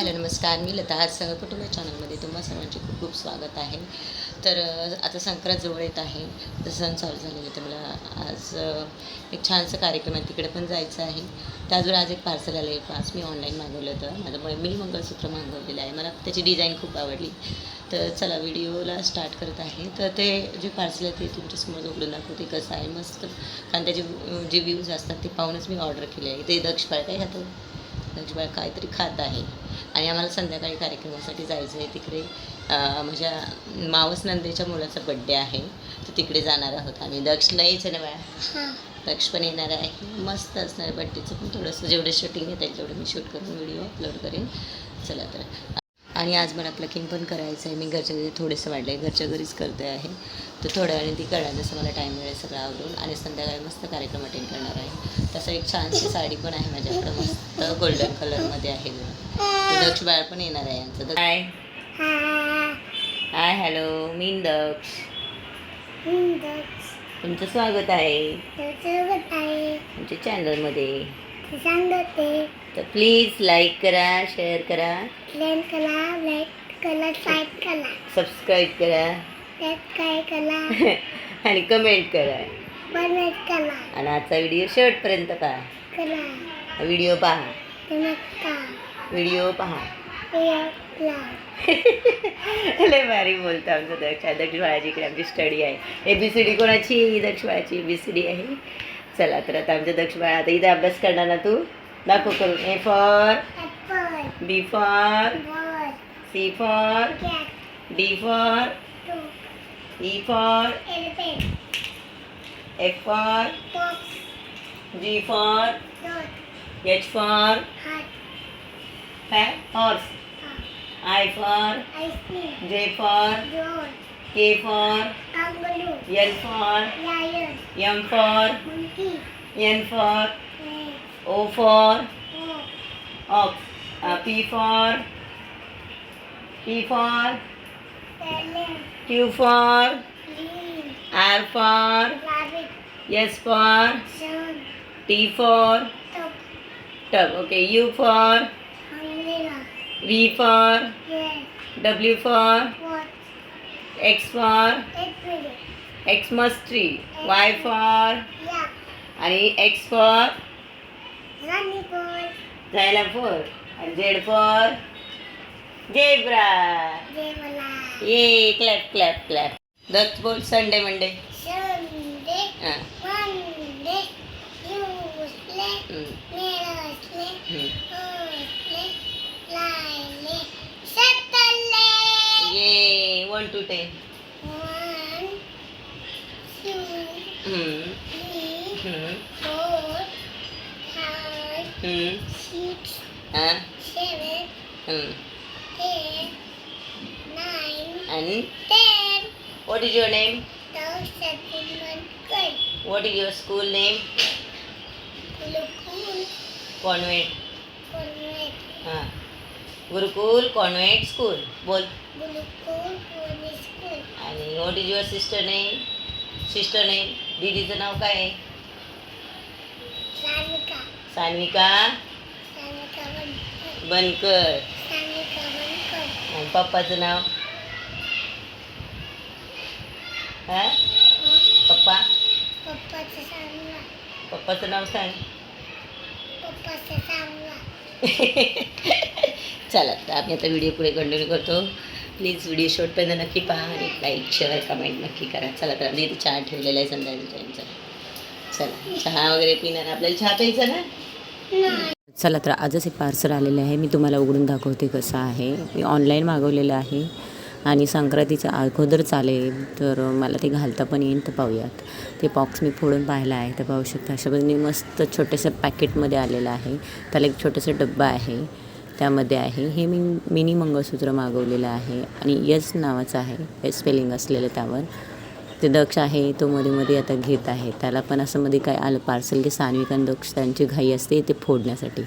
Hello नमस्कार, मी लता. आज सहकुटुंब चॅनलमध्ये तुम्हा सर्वांचे खूप खूप स्वागत आहे. तर आता संक्रांत जवळ येत आहे, तर सण चालू झालेले, तर मला आज एक छानसा कार्यक्रम आहे, तिकडे पण जायचं आहे. त्याचवेळी आज एक पार्सल आलं आहे, आज मी ऑनलाईन मागवलं होतं. माझं मिनी मंगळसूत्र मागवलेलं आहे, मला त्याची डिझाईन खूप आवडली. तर चला व्हिडिओला स्टार्ट करत आहे. तर ते जे पार्सल आहे ते तुमच्यासमोर उघडून दाखवते कसं आहे, मस्त. कारण त्याचे जे व्ह्यूज असतात ते पाहूनच मी ऑर्डर केले आहे. ते दक्षबाळ काय खातो, दक्षबाळ काहीतरी खात आहे. आणि आम्हाला संध्याकाळी कार्यक्रमासाठी जायचं आहे तिकडे. माझ्या मावस नंदेच्या मुलाचा बड्डे आहे, तर तिकडे जाणार आहोत आम्ही. दक्षला यायचं ना बाळा, दक्ष पण येणार आहे. मस्त असणार बड्डेचं पण थोडंसं, जेवढं शूटिंग येत आहे तेवढं मी शूट करून व्हिडिओ अपलोड करेन. चला तर. आणि आज मला प्लकिंग पण करायचं आहे. मी घरच्या घरी थोडंसं वाढलं आहे, घरच्या घरीच करते आहे. तर थोड्या वेळाने ती करणार, जसं मला टाईम मिळेल सगळं आवरून. आणि संध्याकाळी मस्त कार्यक्रम अटेंड करणार आहे. तसं एक छानशी साडी पण आहे माझ्याकडं, मस्त गोल्डन कलरमध्ये आहे. दक्ष बाळ पण येणार आहे यांचं. हाय हाय, हॅलो, मी दक्ष. तुमचं स्वागत आहे तुमच्या चॅनलमध्ये. तर प्लीज लाईक करा, शेअर करा, सबस्क्राईब करा आणि कमेंट करा. आणि आजचा व्हिडिओ शेवटपर्यंत पहा. व्हिडिओ पहा. लय भारी बोलतो आमचं दक्ष. दक्ष बाळाची इकडे आमची स्टडी आहे. ABCD कोणाची? दक्ष बाळाची ABCD आहे. चला तर आता आमच्या दक्ष बाळा आता इथे अभ्यास करणार ना, तू दाखव करून. A for B for C for D for E for F for G for H for horse. I for J for K for L for M for N for O for ox. P for Q for R for S for T for tub. Okay. U for V for W for X for Xmas tree. Y for आणि X for xylophone. and Z for zebra. ये clap clap clap. Datta बोल. Sunday Monday. ये 1 to 10. 1 2 3 4 5 6 7 8 9 and 10. What is your name? What is your school name? Convent. Gurukul Convent School. बोल. आणि what is your sister name? दीदीचं नाव काय आहे? सान्विका बनकर. आणि पप्पाचं नाव? पप्पाचं नाव सांग. चला तर आम्ही आता व्हिडिओ पुढे कंटिन्यू करतो. प्लीज व्हिडिओ शेवटपर्यंत नक्की पहा आणि लाईक शेअर कमेंट नक्की करा. चला तर आम्ही इथे चहा ठेवलेला आहे संध्याकाळच्या टाईमचा. चला चहा वगैरे पिणार. आपल्याला चहा प्यायचा ना. चला तर आजच एक पार्सल आलेलं आहे, मी तुम्हाला उघडून दाखवते कसं आहे. मी ऑनलाईन मागवलेलं आहे आणि संक्रांतीच्या अगोदर चालेल, तर मला ते घालता पण येईल. तर पाहूयात. ते बॉक्स मी फोडून पाहिला आहे, तर पाहू शकता अशा पद्धतीने मस्त छोट्याशा पॅकेटमध्ये आलेलं आहे. त्याला एक छोटंसं डब्बा आहे, त्यामध्ये आहे. हे मी मिनी मंगळसूत्र मागवलेलं आहे आणि यस नावाचं आहे, एस स्पेलिंग असलेलं त्यावर. ते दक्ष आहे तो मध्ये मध्ये आता घेत आहे. त्याला पण असं मध्ये काय आलं पार्सल की सान्विका आणि दक्ष त्यांची घाई असते ते फोडण्यासाठी.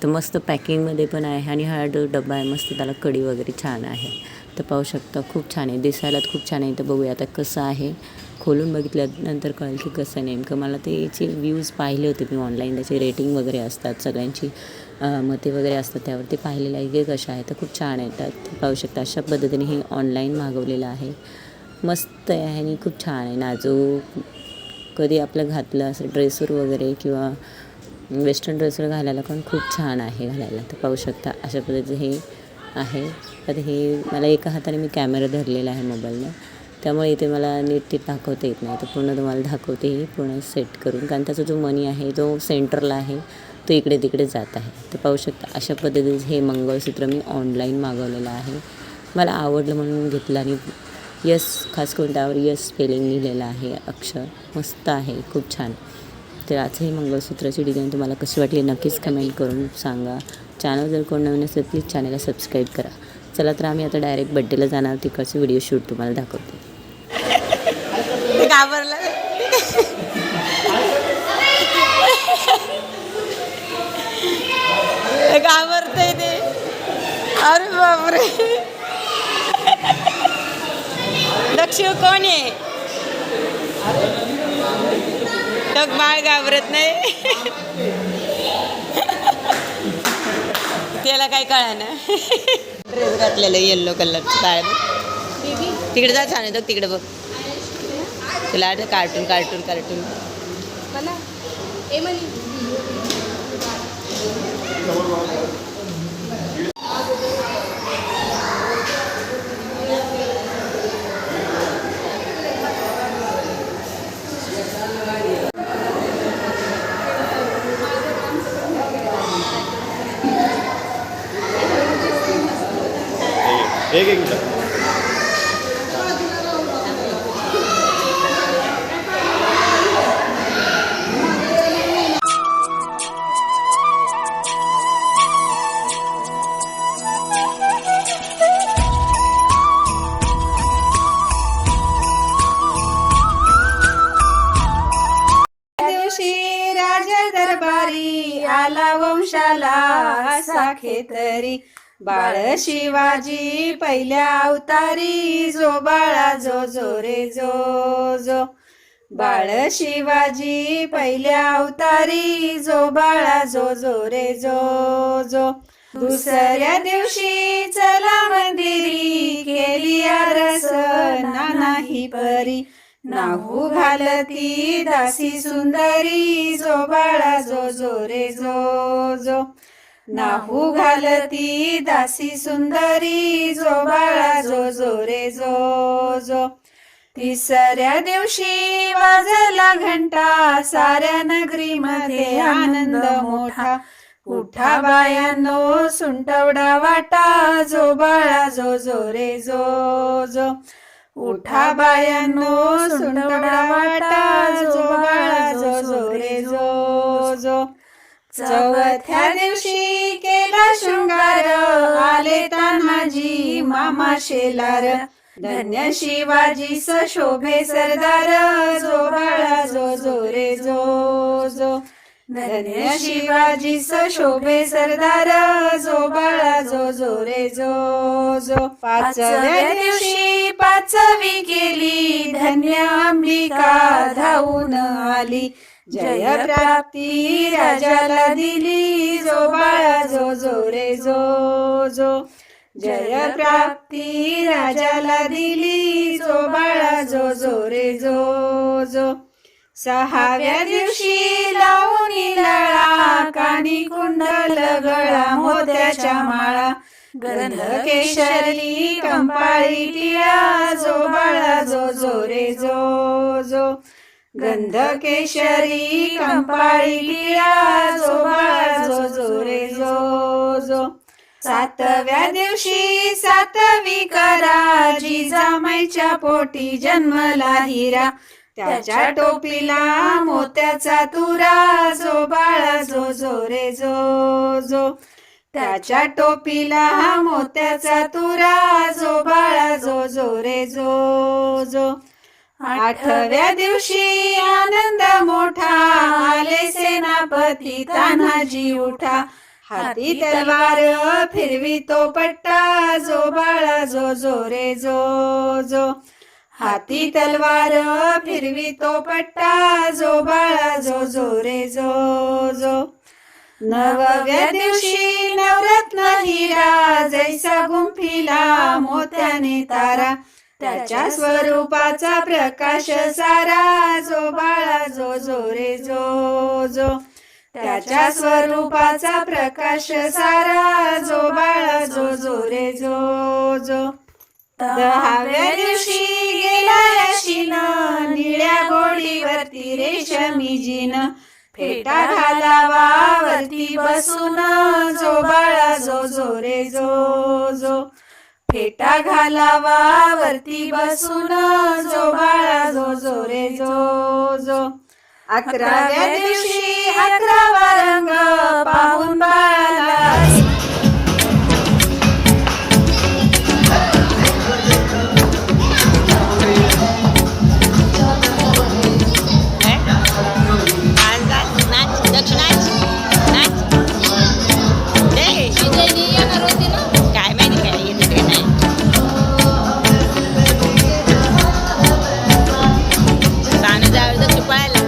तर मस्त पॅकिंगमध्ये पण आहे आणि हा डब्बा आहे मस्त, त्याला कडी वगैरे छान आहे. तर पाहू शकता खूप छान आहे, दिसायला खूप छान आहे. तर बघूया आता कसं आहे. खोलून बघितल्यानंतर कळेल की कसं नेमकं. मला त्याचे व्ह्यूज पाहिले होते मी ऑनलाईन, त्याचे रेटिंग वगैरे असतात सगळ्यांची, मते वगैरे असतात त्यावरती पाहिलेलं आहे की कशा आहेत तर खूप छान येतात. पाहू शकता अशा पद्धतीने हे ऑनलाईन मागवलेलं आहे. मस्त आहे आणि खूप छान आहे. नाजूक कधी आपलं घातलं असं ड्रेसवर वगैरे किंवा वेस्टर्न ड्रेसवर घालायला पण खूप छान आहे घालायला. तर पाहू शकता अशा पद्धतीचे हे आहे. तर हे मला एका हाताने मी कॅमेरा धरलेला आहे मोबाईलनं, त्यामुळे इथे मला नीट दाखवता येत नाही. तर पूर्ण तुम्हाला दाखवते हे पूर्ण सेट करून, कारण त्याचा जो मनी आहे तो सेंटरला आहे, तो इकडे तिकडे जात आहे. तर पाहू शकता अशा पद्धतीचं हे मंगळसूत्र मी ऑनलाईन मागवलेलं आहे. मला आवडलं म्हणून घेतलं आणि यस खास करून त्यावर यस स्पेलिंग लिहिलेलं आहे, अक्षर मस्त आहे, खूप छान. तर आज हे मंगळसूत्राची डिझाईन तुम्हाला कशी वाटली नक्कीच कमेंट करून सांगा. चॅनल जर कोण नवीन असेल प्लीज चॅनलला सबस्क्राईब करा. चला तर आम्ही आता डायरेक्ट बड्डेला जाणार, तिकडचे व्हिडिओ शूट तुम्हाला दाखवते. घाबरला घाबरतंय ते. अरे बापरे, लक्ष कोण आहे? टक बाळ घाबरत नाही. त्याला काय कळना. ड्रेस घातलेलं येल्लो कलरचं काळ बघ. तिकडे जा, छान आहे तिकडे बघ. तुला कार्टून कार्टून कार्टून एक मिनट. दिवशी राजा दरबारी आला वंशाला साखे तरी, बाळ शिवाजी पहिल्या अवतारी, जो बाळा जो जो रे जो जो. बाळ शिवाजी पहिल्या अवतारी, जो बाळा जो जो रे जो जो. दुसऱ्या दिवशी चला मंदिरी, केली आरस नाही परी, नाहू घालती दासी सुंदरी, जो बाळा जो जो रे जो जो. नाहू घालती दासी सुंदरी, जो बाळा जो जो रे जो जो. तिसऱ्या दिवशी वाजला घंटा, साऱ्या नगरीमध्ये आनंद मोठा, उठा बायांनो सुंटवडा वाटा, जो बाळा जो जो रे जो जो. उठा बायांनो सुंटवडा वाटा, जो बाळा जो जो रे जो जो. चौथ्या दिवशी केला शृंगार, आले तान्हाजी मामा शेलार, धन्य शिवाजी शोभे सरदार, जो बाळा जो जो रे जो जो. धन्य शिवाजी शोभे सरदार, जो बाळा जो जो रे जो जो. पाचव्या दिवशी पाचवी केली, धन्य अंबिका धावून आली, जय प्राप्ती राजाला दिली, जो बाळा जो जो रे जो जो. जय प्राप्ती राजाला दिली, जो बाळा जो जो रे जो जो. सहाव्या दिवशी लावून लळा, कानी कुंडल गळा मोत्याच्या माळा, गंध केशरी कंपाळी टिळा, जो बाळा जो जो रे जो जो. गंध केशरी कंपाळी टिळा, जो बाळा जो जो रे जो जो. सातव्या दिवशी सातवी करा, जिजामाईच्या पोटी जन्मला हिरा, त्याच्या टोपीला मोत्याचा तुरा, जो बाळा जो जो रे जो जो. त्याच्या टोपीला मोत्याचा तुरा, जो बाळा जो जो रे जो जो. आठव्या दिवशी आनंद मोठा, आले सेनापती तान्हाजी उठा, हाती तलवार फिरवी तो पट्टा, जो बाळा जो जो रे जो जो. हाती तलवार फिरवी तो पट्टा, जो बाळा जो जो रे जो जो. नवव्या दिवशी नवरत्न हिरा जैसा गुंफिला मोत्याने तारा त्याच्या स्वरूपाचा प्रकाश सारा जो बाळा जो जो रे जो जो त्याच्या स्वरूपाचा प्रकाश सारा जो बाळा जो जो रे जो जो 10व्या दिवशी गेला यशीनं निळ्या घोडीवरती रेशमी जीन फेटा घालावा वरती बसून जो बाळा जो जो रे जो जो फेटा घालावा वरती बसून जो बाळा जो जो रे जो जो 11व्या दिवशी 11वा रंग पाहून बाळाला काय माहिती काय येते काय नाही तानं जावे दक्ष पळायला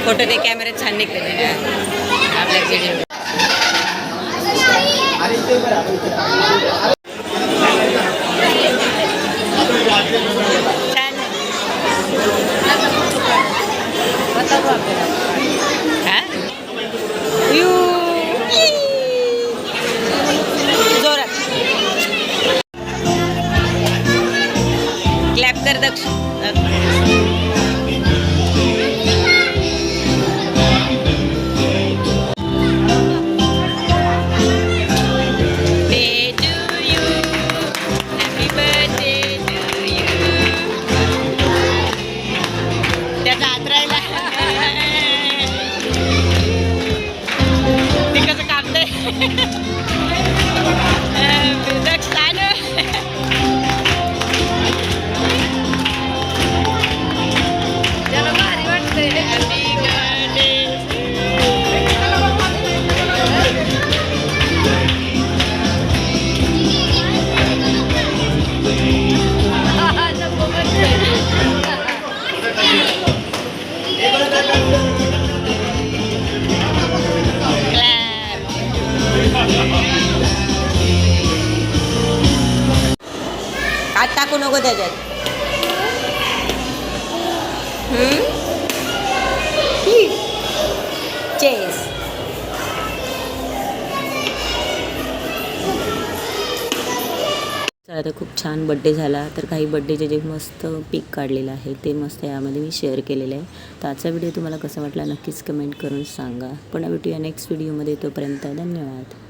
फोटो ते कॅमेऱ्यात छान निघते आपल्या व्हिडिओ जोरात क्लॅप कर दक्ष हात टाकू नको त्याच्यात चेस तर आता खूप छान बड्डे झाला तर काही बड्डेचे जे मस्त पिक काढलेलं आहे ते मस्त यामध्ये मी शेअर केलेलं आहे तर आजचा व्हिडिओ तुम्हाला कसा वाटला नक्कीच कमेंट करून सांगा पुन्हा भेटूया नेक्स्ट व्हिडिओमध्ये तोपर्यंत धन्यवाद